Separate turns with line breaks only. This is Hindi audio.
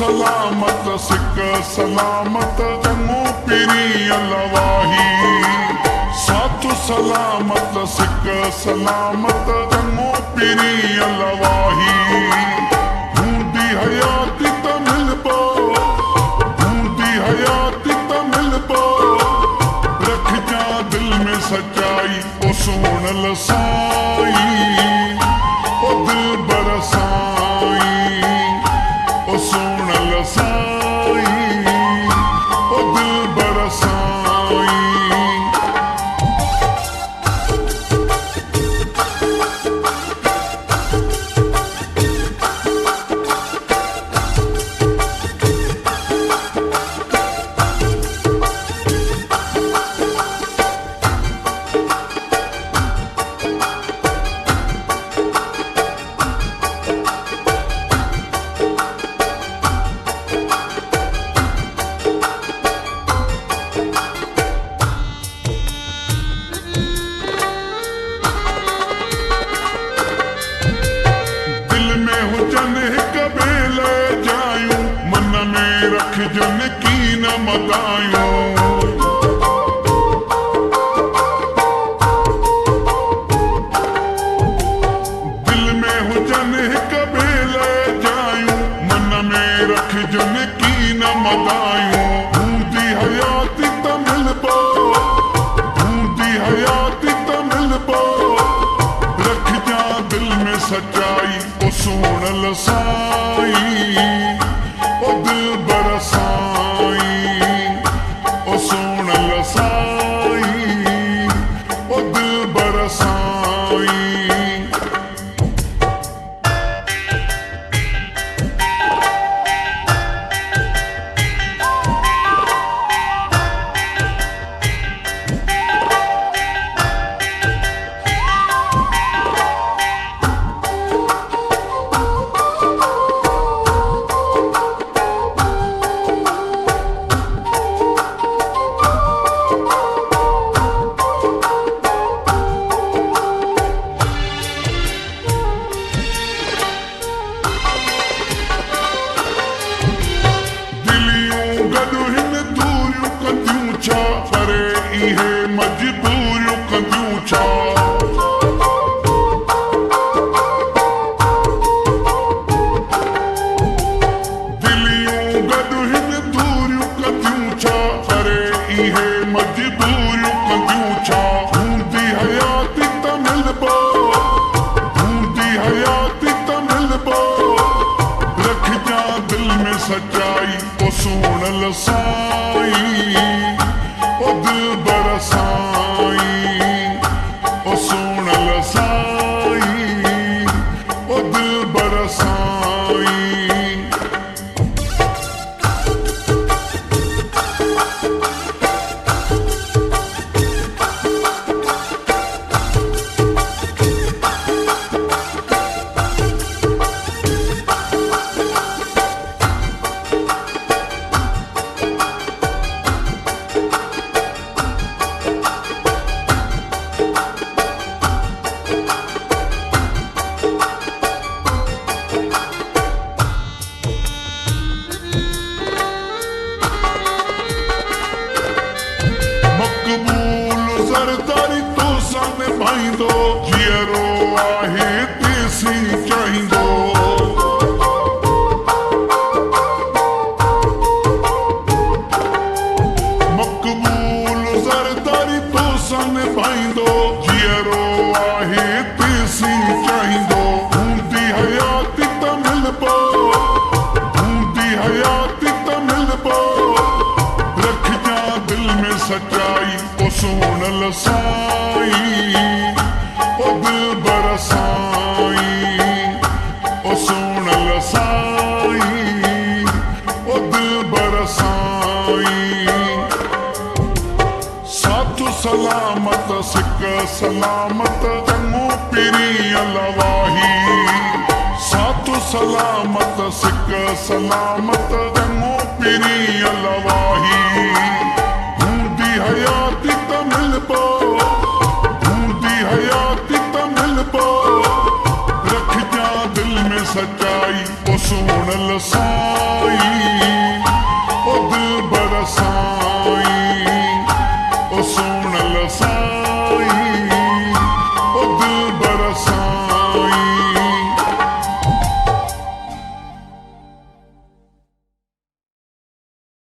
सलामत सिक सलामत जम्मू पीरी अलवाही। साधु सलामत सिक सलामत जम्मू पीरी अलवाही। बूंदी हयाती त मिलबो, बूंदी हयाती त मिलबो। रख जा दिल में सच्चाई ओ सुन लसाई, ओ दिल बरसाई ओ सुन लसाई, ओ दिल बरसाई। रख जन की न मदायूं, दिल में हुजन हिक बेले जायूं। मन में रख जन की न मदायूं। बूंदी हयाती त मिलबो, बूंदी हयाती त मिलबो। रख जा दिल में सच्चाई ओ सुन लसाई, ओ दिल बरसाई ओ सुन लसाई, ओ दिल बरसाई। परे इहे मजबूरियूं कंदियूं छा। दिलियूं गॾु हिन दूरियूं कंदियूं छा। परे इहे मजबूरियूं कंदियूं छा। बूंदी हयाती त मिलबो, बूंदी हयाती त मिलबो। रख जा दिल में सच्चाई ओ सुन लसाई, ओ दिल बरसाई ओ सुन लसाई, ओ दिल बरसाई। सरदारी तो सामने भाईंदो, जीअरो आहे देसी चाहींदो। मक़बूल सरदारी तो सामने भाईंदो, जीअरो आहे देसी चाहींदो। बूंदी हयाती त मिलबो, बूंदी हयाती त मिलबो। रख जा दिल में सच्चाई ओ सुन लसाई, ओ दिल बरसाई ओ सुन लसाई, ओ दिल बरसाई। साधु सलामत सिक सलामत जम्मू पीरी अलवाही। साधु सलामत सिक सलामत जम्मू पीरी अलवाही।